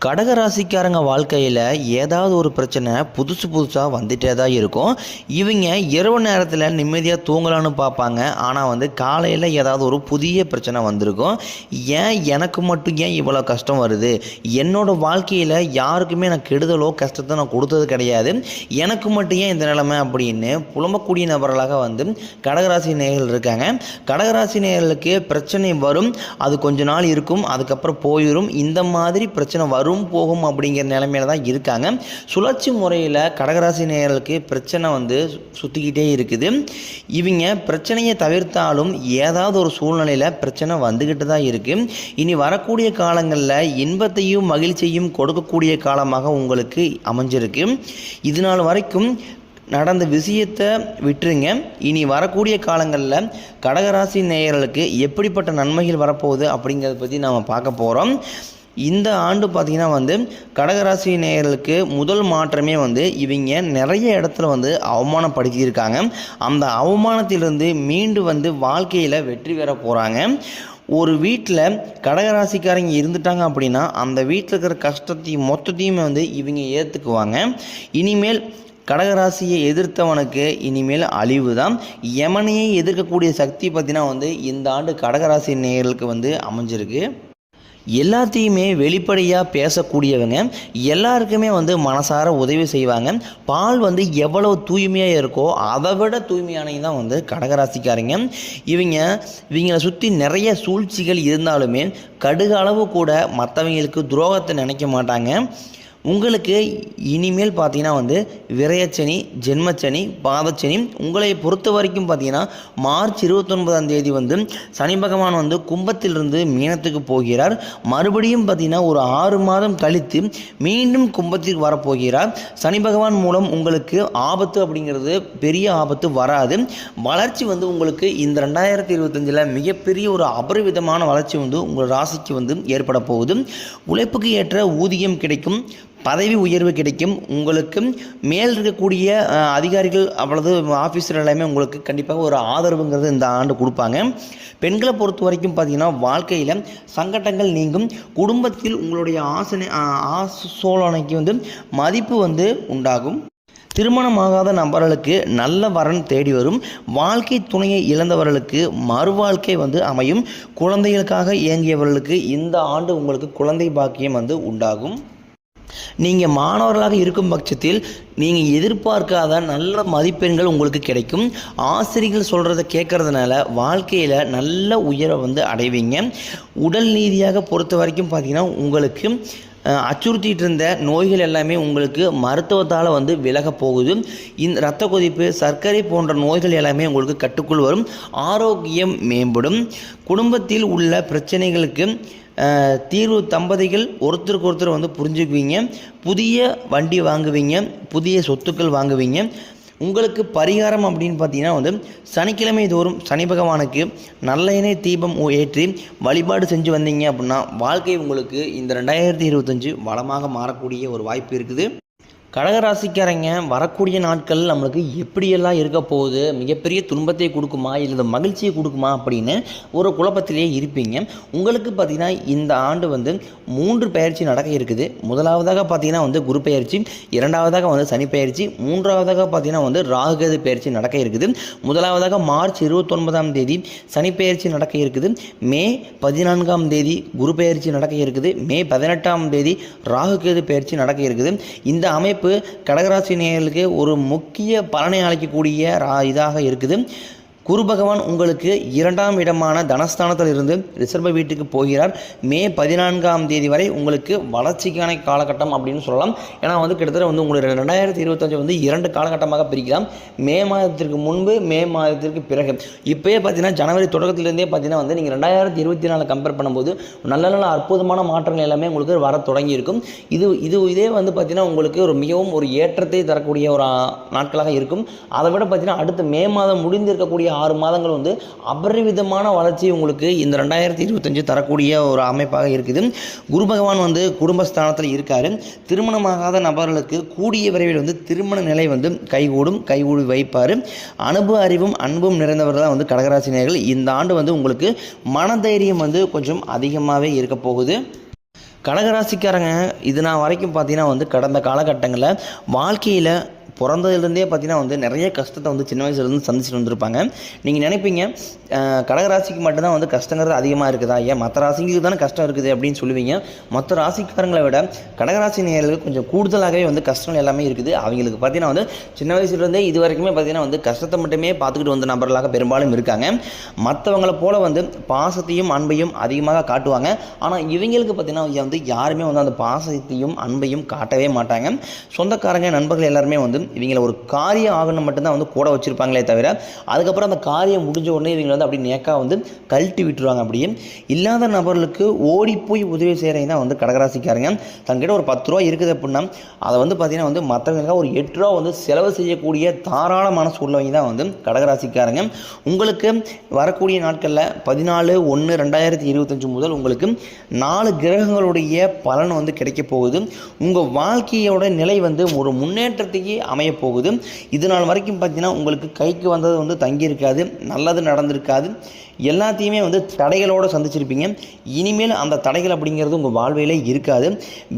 கடகராசிக்காரங்க வாழ்க்கையில் ஏதாவது ஒரு பிரச்சனை புதுசாக வந்துட்டே தான் இருக்கும். இவங்க இரவு நேரத்தில் நிம்மதியாக தூங்கலான்னு பார்ப்பாங்க. ஆனால் காலையில் ஏதாவது ஒரு புதிய பிரச்சனை வந்திருக்கும். ஏன் எனக்கு மட்டும் ஏன் இவ்வளோ கஷ்டம் வருது, என்னோடய வாழ்க்கையில் யாருக்குமே நான் கெடுதலோ கஷ்டத்தை நான் கொடுத்தது கிடையாது, எனக்கு மட்டும் ஏன் இந்த நிலைமை அப்படின்னு புலம்பக்கூடிய நபர்களாக கடகராசி நேயர்கள் இருக்காங்க. கடகராசி நேயர்களுக்கு பிரச்சனை வரும், அது கொஞ்ச நாள் இருக்கும், அதுக்கப்புறம் போயிடும். இந்த மாதிரி பிரச்சனை வரும் போகும் அப்படிங்கிற நிலைமையில தான் இருக்காங்க. சுழற்சி முறையில் கடகராசி நேயர்களுக்கு பிரச்சனை சுற்றிக்கிட்டே இருக்குது. இவங்க பிரச்சனையை தவிர்த்தாலும் ஏதாவது ஒரு சூழ்நிலையில் பிரச்சனை வந்துக்கிட்டு தான் இருக்குது. இனி வரக்கூடிய காலங்களில் இன்பத்தையும் மகிழ்ச்சியையும் கொடுக்கக்கூடிய காலமாக உங்களுக்கு அமைஞ்சிருக்கு. இது நாள் வரைக்கும் நடந்த விஷயத்தை விட்டுருங்க. இனி வரக்கூடிய காலங்களில் கடகராசி நேயர்களுக்கு எப்படிப்பட்ட நன்மைகள் வரப்போகுது அப்படிங்கிறத பற்றி நாம் பார்க்க போகிறோம். இந்த ஆண்டு பார்த்திங்கன்னா கடகராசி நேயர்களுக்கு முதல் மாற்றமே இவங்க நிறைய இடத்துல அவமானப்படுத்தியிருக்காங்க. அந்த அவமானத்திலிருந்து மீண்டு வாழ்க்கையில் வெற்றி பெற போகிறாங்க. ஒரு வீட்டில் கடகராசிக்காரங்க இருந்துட்டாங்க அப்படின்னா அந்த வீட்டில் இருக்கிற கஷ்டத்தையும் மொத்தத்தையுமே இவங்க ஏற்றுக்குவாங்க. இனிமேல் கடகராசியை எதிர்த்தவனுக்கு இனிமேல் அழிவு தான். யமனையை எதிர்க்கக்கூடிய சக்தி பார்த்திங்கன்னா இந்த ஆண்டு கடகராசி நேயர்களுக்கு அமைஞ்சிருக்கு. எல்லாத்தையுமே வெளிப்படையாக பேசக்கூடியவங்க, எல்லாருக்குமே மனசார உதவி செய்வாங்க. பால் எவ்வளவு தூய்மையாக இருக்கோ அதை விட தூய்மையானது தான் கடகராசிக்காரங்க. இவங்களை சுற்றி நிறைய சூழ்ச்சிகள் இருந்தாலுமே கடுகு அளவு கூட மற்றவங்களுக்கு துரோகத்தை நினைக்க மாட்டாங்க. உங்களுக்கு இனிமேல் பார்த்தீங்கன்னா விரயச்சனி, ஜென்மச்சனி, பாதச்சனி. உங்களை பொறுத்த வரைக்கும் பார்த்தீங்கன்னா மார்ச் 29ஆம் தேதி சனி பகவான் கும்பத்திலிருந்து மீனத்துக்கு போகிறார். மறுபடியும் பார்த்தீங்கன்னா ஒரு 6 மாதம் கழித்து மீண்டும் கும்பத்திற்கு வரப்போகிறார். சனி பகவான் மூலம் உங்களுக்கு ஆபத்து அப்படிங்கிறது பெரிய ஆபத்து வராது. வளர்ச்சி உங்களுக்கு இந்த 2025 மிகப்பெரிய ஒரு அபரிவிதமான வளர்ச்சி உங்கள் ராசிக்கு ஏற்பட போகுது. உழைப்புக்கு ஏற்ற ஊதியம் கிடைக்கும், பதவி உயர்வு கிடைக்கும். உங்களுக்கு மேல் இருக்கக்கூடிய அதிகாரிகள் அவ்வளவு ஆஃபீஸர் எல்லாமே உங்களுக்கு கண்டிப்பாக ஒரு ஆதரவுங்கிறது இந்த ஆண்டு கொடுப்பாங்க. பெண்களை பொறுத்த வரைக்கும் பார்த்தீங்கன்னா வாழ்க்கையில் சங்கடங்கள் நீங்கும். குடும்பத்தில் உங்களுடைய ஆசோலனைக்கு மதிப்பு உண்டாகும். திருமணமாகாத நபர்களுக்கு நல்ல வரன் தேடி வரும். வாழ்க்கை துணையை இழந்தவர்களுக்கு மறுவாழ்க்கை அமையும். குழந்தைகளுக்காக இயங்கியவர்களுக்கு இந்த ஆண்டு உங்களுக்கு குழந்தை பாக்கியம் உண்டாகும். நீங்கள் மாணவர்களாக இருக்கும் பட்சத்தில் நீங்கள் எதிர்பார்க்காத நல்ல மதிப்பெண்கள் உங்களுக்கு கிடைக்கும். ஆசிரியர்கள் சொல்கிறத கேட்கறதுனால வாழ்க்கையில் நல்ல உயர்வை அடைவீங்க. உடல் ரீதியாக பொறுத்த வரைக்கும் பார்த்திங்கன்னா உங்களுக்கு அச்சுறுத்திட்டு இருந்த நோய்கள் எல்லாமே உங்களுக்கு மருத்துவத்தால் விலக போகுது. இந்த இரத்த கொதிப்பு, சர்க்கரை போன்ற நோய்கள் எல்லாமே உங்களுக்கு கட்டுக்குள் வரும். ஆரோக்கியம் மேம்படும். குடும்பத்தில் உள்ள பிரச்சனைகளுக்கு தீர்வு தம்பதிகள் ஒருத்தருக்கு ஒருத்தர் புரிஞ்சுக்குவீங்க. புதிய வண்டி வாங்குவீங்க, புதிய சொத்துக்கள் வாங்குவீங்க. உங்களுக்கு பரிகாரம் அப்படின்னு பார்த்தீங்கன்னா சனிக்கிழமை தோறும் சனி பகவானுக்கு நல்லெண்ணெய் தீபம் ஏற்றி வழிபாடு செஞ்சு வந்தீங்க அப்படின்னா வாழ்க்கை உங்களுக்கு இந்த 2025 வளமாக மாறக்கூடிய ஒரு வாய்ப்பு இருக்குது. கடகராசிக்காரங்க வரக்கூடிய நாட்கள் நம்மளுக்கு எப்படியெல்லாம் இருக்க போகுது, மிகப்பெரிய துன்பத்தை கொடுக்குமா இல்லை மகிழ்ச்சியை கொடுக்குமா அப்படின்னு ஒரு குழப்பத்திலேயே இருப்பீங்க. உங்களுக்கு பார்த்திங்கன்னா இந்த ஆண்டு 3 பயிற்சி நடக்க இருக்குது. முதலாவதாக பார்த்திங்கன்னா குரு பயிற்சி, இரண்டாவதாக சனி பயிற்சி, மூன்றாவதாக பார்த்திங்கன்னா ராகுகேது பயிற்சி நடக்க இருக்குது. முதலாவதாக மார்ச் 29ஆம் தேதி சனி பயிற்சி நடக்க இருக்குது. மே 14ஆம் தேதி குரு பயிற்சி நடக்க இருக்குது. மே 18ஆம் தேதி ராகுகேது பயிற்சி நடக்க இருக்குது. இந்த அமைப்பு கடகராசி நேயர்களுக்கு ஒரு முக்கிய பலனை அளிக்கக்கூடிய இதாக இருக்குது. குரு பகவான் உங்களுக்கு 2ஆம் இடமான தனஸ்தானத்தில் இருந்து ரிஷப வீட்டுக்கு போகிறார். மே 14ஆம் தேதி வரை உங்களுக்கு வளர்ச்சிக்கான காலகட்டம் அப்படின்னு சொல்லலாம். ஏன்னா கிட்டத்தட்ட உங்களுக்கு 2025 2 காலகட்டமாக பிரிக்கலாம். மே மாதத்திற்கு முன்பு, மே மாதத்திற்கு பிறகு. இப்போயே பார்த்தீங்கன்னா ஜனவரி தொடக்கத்திலேருந்தே பார்த்தீங்கன்னா நீங்கள் 2024 கம்பேர் பண்ணும்போது நல்ல நல்ல அற்புதமான மாற்றங்கள் எல்லாமே உங்களுக்கு வர தொடங்கி இருக்கும். இதே பார்த்தீங்கன்னா உங்களுக்கு ஒரு மிகவும் ஒரு ஏற்றத்தை தரக்கூடிய ஒரு நாட்களாக இருக்கும். அதை விட பார்த்தீங்கன்னா அடுத்த மே மாதம் முடிந்து இருக்கக்கூடிய 6 மாதங்கள் அபரிவிதமான வளர்ச்சி உங்களுக்கு இந்த 2025 தரக்கூடிய ஒரு அமைப்பாக இருக்குது. குரு பகவான் குடும்பஸ்தானத்தில் இருக்காரு. திருமணமாகாத நபர்களுக்கு கூடிய விரைவில் திருமண நிலை கைகூடி வைப்பார். அனுபவ அறிவும் அன்பும் நிறைந்தவர்கள் தான் கடகராசி நேயர்கள். இந்த ஆண்டு உங்களுக்கு மனதைரியம் கொஞ்சம் அதிகமாகவே இருக்க போகுது. கடகராசிக்காரங்க இது நான் வரைக்கும் பார்த்தீங்கன்னா வந்து கடந்த காலகட்டங்களில் வாழ்க்கையில் பிறந்ததுலேருந்தே பார்த்தீங்கன்னா வந்து நிறைய கஷ்டத்தை வந்து சின்ன வயசுலேருந்து சந்திச்சுட்டு வந்திருப்பாங்க. நீங்கள் நினைப்பீங்க கடகராசிக்கு மட்டும்தான் வந்து கஷ்டங்கிறது அதிகமாக இருக்குதா, ஏன் மற்ற ராசிக்கு தானே கஷ்டம் இருக்குது அப்படின்னு சொல்லுவீங்க. மற்ற ராசிக்காரங்களை விட கடகராசி நேயர்களுக்கு கொஞ்சம் கூடுதலாகவே வந்து கஷ்டங்கள் எல்லாமே இருக்குது. அவங்களுக்கு பார்த்தீங்கன்னா வந்து சின்ன வயசுலேருந்தே இது வரைக்குமே பார்த்தீங்கன்னா வந்து கஷ்டத்தை மட்டுமே பார்த்துக்கிட்டு வந்த நபர்களாக பெரும்பாலும் இருக்காங்க. மற்றவங்களை போல் வந்து பாசத்தையும் அன்பையும் அதிகமாக காட்டுவாங்க. ஆனால் இவங்களுக்கு பார்த்தீங்கன்னா வந்து யாருமே வந்து அந்த பாசத்தையும் அன்பையும் காட்டவே மாட்டாங்க. சொந்தக்காரங்க நண்பர்கள் எல்லாருமே வந்து இவங்களை ஒரு காரியம் ஆகணும் மட்டும்தான் வந்து கூட வச்சுருப்பாங்களே தவிர அதுக்கப்புறம் அந்த காரியம் முடிஞ்ச உடனே இவங்க வந்து அப்படி நேக்காக வந்து கழட்டி விட்டுருவாங்க. அப்படியே இல்லாத நபர்களுக்கு ஓடி போய் உதவி செய்கிறவங்க தான் வந்து கடகராசிக்காரங்க. தங்கிட்ட ஒரு 10 ரூபா இருக்குது அப்படின்னா அதை வந்து பார்த்தீங்கன்னா வந்து மற்றவங்களுக்காக ஒரு 8 ரூபா வந்து செலவு செய்யக்கூடிய தாராள மனசு உள்ளவங்க தான் வந்து கடகராசிக்காரங்க. உங்களுக்கு வரக்கூடிய நாட்களில் 14/1/2025 முதல் உங்களுக்கு 4 கிரகங்களுடைய பலன் வந்து கிடைக்க போகுது. உங்கள் வாழ்க்கையோட நிலை வந்து ஒரு முன்னேற்றத்துக்கு அமைய போகுது. இது நாள் வரைக்கும் பார்த்தீங்கன்னா உங்களுக்கு கைக்கு வந்தது வந்து தங்கியிருக்காது, நல்லது நடந்திருக்காது, எல்லாத்தையுமே வந்து தடைகளோடு சந்திச்சிருப்பீங்க. இனிமேல் அந்த தடைகள் அப்படிங்கிறது உங்கள் வாழ்வையிலே இருக்காது.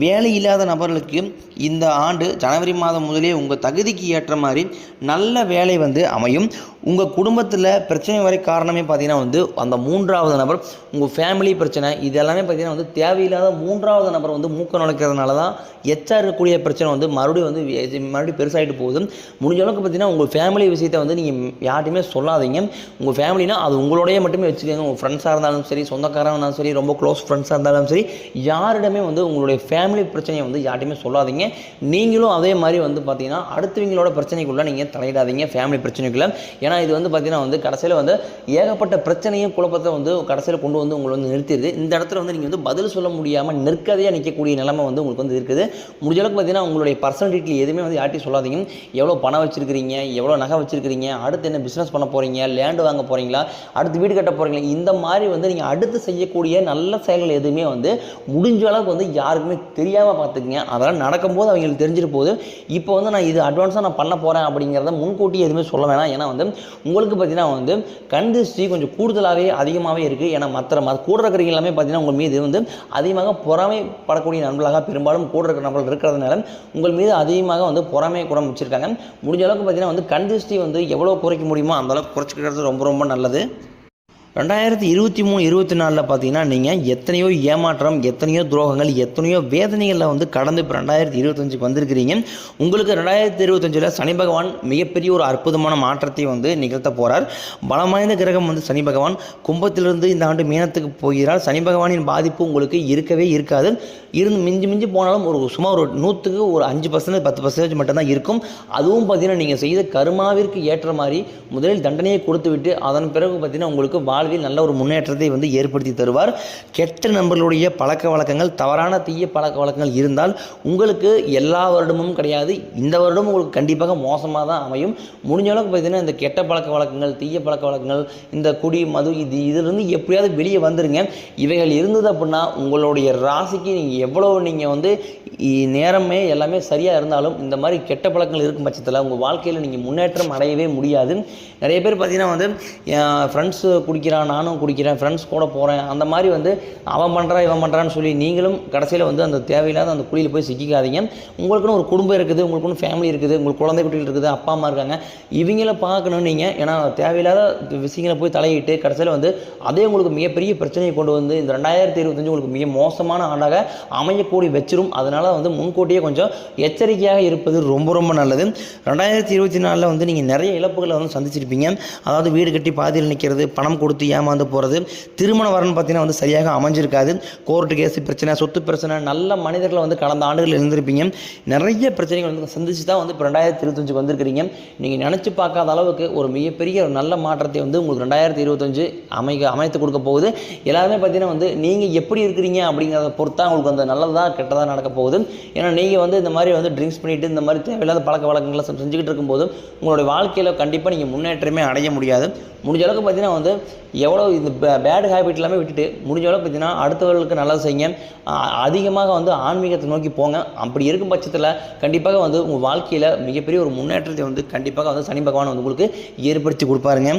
வேலை இல்லாத நபர்களுக்கு இந்த ஆண்டு ஜனவரி மாதம் முதலே உங்கள் தகுதிக்கு ஏற்ற மாதிரி நல்ல வேலை வந்து அமையும். உங்கள் குடும்பத்தில் பிரச்சனை வரை காரணமே பார்த்தீங்கன்னா வந்து அந்த 3வது நபர், உங்கள் ஃபேமிலி பிரச்சனை, இது எல்லாமே பார்த்தீங்கன்னா வந்து தேவையில்லாத 3வது நபர் வந்து மூக்க நுழைக்கிறதுனால தான் எச்சா இருக்கக்கூடிய பிரச்சனை வந்து மறுபடியும் பெருசாகிட்டு போகுது. முடிஞ்ச அளவுக்கு பார்த்தீங்கன்னா உங்கள் ஃபேமிலி விஷயத்தை வந்து நீங்கள் யார்ட்டையுமே சொல்லாதீங்க. உங்கள் ஃபேமிலினா அது உங்களோடய மட்டுமே வச்சுக்கோங்க. உங்கள் ஃப்ரெண்ட்ஸாக இருந்தாலும் சரி, சொந்தக்காரங்க இருந்தாலும் சரி, ரொம்ப க்ளோஸ் ஃப்ரெண்ட்ஸாக இருந்தாலும் சரி, யாரிடமே வந்து உங்களுடைய ஃபேமிலி பிரச்சனையை வந்து யார்ட்டையுமே சொல்லாதீங்க. நீங்களும் அதே மாதிரி வந்து பார்த்தீங்கன்னா அடுத்தவங்களோட பிரச்சனைக்குள்ளே நீங்கள் தலையிடாதீங்க, ஃபேமிலி பிரச்சனைக்குள்ளே. ஏன்னா இது வந்து பார்த்தீங்கன்னா வந்து கடைசியில் வந்து ஏகப்பட்ட பிரச்சனையும் குழப்பத்தை வந்து கடைசியில் கொண்டு வந்து உங்களை வந்து நிறுத்திடுது. இந்த இடத்துல வந்து நீங்கள் வந்து பதில் சொல்ல முடியாமல் நிற்கதையாக நிற்கக்கூடிய நிலைமை வந்து உங்களுக்கு வந்து இருக்குது. முடிஞ்ச அளவுக்கு பார்த்தீங்கன்னா உங்களுடைய பர்சனல் டீட்டெயில் எதுவுமே வந்து யார்ட்டையும் சொல்லாதீங்க. எவ்வளோ பணம் வச்சுருக்கிறீங்க, எவ்வளோ நகை வச்சுருக்கிறீங்க, அடுத்து என்ன பிஸ்னஸ் பண்ண போகிறீங்க, லேண்டு வாங்க போகிறீங்களா, அடுத்து வீடு கட்ட போகிறீங்களா, இந்த மாதிரி வந்து நீங்கள் அடுத்து செய்யக்கூடிய நல்ல செயல்கள் எதுவுமே வந்து முடிஞ்ச அளவுக்கு வந்து யாருக்குமே தெரியாமல் பார்த்துக்குங்க. அதெல்லாம் நடக்கும்போது அவங்களுக்கு தெரிஞ்சிட்டு போகுது. இப்போ வந்து நான் இது அட்வான்ஸாக நான் பண்ண போகிறேன் அப்படிங்கிறத முன்கூட்டி எதுவுமே சொல்ல வேணாம். ஏன்னா வந்து உங்களுக்கு பார்த்தீங்கன்னா வந்து கண் திருஷ்டி கொஞ்சம் கூடுதலாகவே அதிகமாகவே இருக்குது. ஏன்னா மற்ற கூட இருக்கிறவங்க எல்லாமே பார்த்தீங்கன்னா உங்கள் மீது வந்து அதிகமாக பொறாமைப்படக்கூடிய நண்பர்களாக பெரும்பாலும் கூட இருக்கிற நபர்கள் இருக்கிறதுனால உங்கள் மீது அதிகமாக வந்து பொறாமை குணம் வச்சுருக்காங்க. முடிஞ்ச அளவுக்கு பார்த்தீங்கன்னா வந்து கண் திருஷ்டி வந்து எவ்வளோ குறைக்க முடியுமோ அந்த அளவுக்கு குறைச்சிக்கிறது ரொம்ப ரொம்ப நல்லது. 2023-24 பார்த்தீங்கன்னா நீங்கள் எத்தனையோ ஏமாற்றம், எத்தனையோ துரோகங்கள், எத்தனையோ வேதனைகளில் வந்து கடந்து இப்போ 2025க்கு வந்திருக்கிறீங்க. உங்களுக்கு 2025 சனி பகவான் மிகப்பெரிய ஒரு அற்புதமான மாற்றத்தை வந்து நிகழ்த்த போகிறார். பலம் வாய்ந்த கிரகம் வந்து சனி பகவான் கும்பத்திலிருந்து இந்த ஆண்டு மீனத்துக்கு போகிறார். சனி பகவானின் பாதிப்பு உங்களுக்கு இருக்கவே இருக்காது. மிஞ்சி போனாலும் சுமார் ஒரு 100க்கு ஒரு 5% 10% மட்டும்தான் இருக்கும். அதுவும் பார்த்தீங்கன்னா நீங்கள் செய்த கர்மாவிற்கு ஏற்ற மாதிரி முதலில் தண்டனையை கொடுத்து விட்டு அதன் பிறகு பார்த்தீங்கன்னா உங்களுக்கு வாழ்வில் நல்ல ஒரு முன்னேற்றத்தை வந்து ஏற்படுத்தி தருவார். கெட்ட நண்பர்களுடைய பழக்க வழக்கங்கள், தவறான தீய பழக்க வழக்கங்கள் இருந்தால் உங்களுக்கு எல்லா வருடமும் கிடையாது, இந்த வருடமும் உங்களுக்கு கண்டிப்பாக மோசமாக தான் அமையும். முடிஞ்ச அளவுக்கு பார்த்தீங்கன்னா இந்த கெட்ட பழக்க வழக்கங்கள், தீய பழக்க வழக்கங்கள், இந்த குடி மது இதிலிருந்து எப்படியாவது வெளியே வந்துருங்க. இவைகள் இருந்தது அப்படின்னா உங்களுடைய ராசிக்கு நீங்கள் வந்து நேரமே எல்லாமே சரியாக இருந்தாலும் இந்த மாதிரி கெட்ட பழக்கங்கள் இருக்கும் பட்சத்தில் உங்கள் வாழ்க்கையில் நீங்கள் முன்னேற்றம் அடையவே முடியாது. நிறைய பேர் பார்த்தீங்கன்னா வந்து என் ஃப்ரெண்ட்ஸ் குடிக்கிறான், நானும் குடிக்கிறேன், ஃப்ரெண்ட்ஸ் கூட போகிறேன், அந்த மாதிரி வந்து அவன் பண்ணுறான் இவன் பண்ணுறான்னு சொல்லி நீங்களும் கடைசியில் வந்து அந்த தேவையில்லாத அந்த குழியில் போய் சிக்கிக்காதீங்க. உங்களுக்குன்னு ஒரு குடும்பம் இருக்குது, உங்களுக்குன்னு ஃபேமிலி இருக்குது, உங்களுக்கு குழந்தை குட்டிகள் இருக்குது, அப்பா அம்மா இருக்காங்க, இவங்கள பார்க்கணும் நீங்கள். ஏன்னா தேவையில்லாத விஷயங்களை போய் தலையிட்டு கடைசியில் வந்து அதே உங்களுக்கு மிகப்பெரிய பிரச்சனையை கொண்டு வந்து இந்த 2025 உங்களுக்கு மிக மோசமான ஆண்டாக அமையக்கூடி வச்சிரும். அதனால் வந்து முன்கூட்டியே கொஞ்சம் எச்சரிக்கையாக இருப்பது ரொம்ப ரொம்ப நல்லது. 2024 வந்து நீங்கள் நிறைய இழப்புகளை வந்து சந்திச்சிருப்பீங்க. அதாவது வீடு கட்டி பாதியில் நிற்கிறது, பணம் கொடுத்து ஏமாந்து போகிறது, திருமண வரன் பார்த்தீங்கன்னா வந்து சரியாக அமைஞ்சிருக்காது, கோர்ட்டு கேஸ் பிரச்சனை, சொத்து பிரச்சனை, நல்ல மனிதர்களை வந்து கடந்த ஆண்டுகள் இருந்திருப்பீங்க. நிறைய பிரச்சனைகள் வந்து சந்திச்சு தான் வந்து இப்போ 2025 வந்திருக்கிறீங்க. நீங்கள் நினச்சி பார்க்காத அளவுக்கு ஒரு மிகப்பெரிய ஒரு நல்ல மாற்றத்தை வந்து உங்களுக்கு 2025 அமைத்து கொடுக்க போகுது. எல்லாருமே பார்த்தீங்கன்னா வந்து நீங்கள் எப்படி இருக்கிறீங்க அப்படிங்கிறத பொறுத்தா உங்களுக்கு அந்த நல்லதாக கெட்டதாக நடக்க போகுது. ஏன்னா நீங்கள் வந்து இந்த மாதிரி வந்து ட்ரிங்க்ஸ் பண்ணிவிட்டு இந்த மாதிரி தேவையில்லாத பழக்க வழக்கங்களை செஞ்சுக்கிட்டு இருக்கும்போது உங்களுடைய வாழ்க்கையில் கண்டிப்பாக நீங்கள் முன்னேற்றமே அடைய முடியாது. முடிஞ்ச அளவுக்கு பார்த்தீங்கன்னா வந்து எவ்வளோ இந்த பேட் ஹேபிட் எல்லாமே விட்டுட்டு முடிஞ்ச அளவுக்கு பார்த்தீங்கன்னா அடுத்தவர்களுக்கு நல்லது செய்யுங்க. அதிகமாக வந்து ஆன்மீகத்தை நோக்கி போங்க. அப்படி இருக்கும் பட்சத்தில் கண்டிப்பாக வந்து உங்கள் வாழ்க்கையில் மிகப்பெரிய ஒரு முன்னேற்றத்தை வந்து கண்டிப்பாக வந்து சனி பகவான் வந்து உங்களுக்கு ஏற்படுத்தி கொடுப்பாருங்க.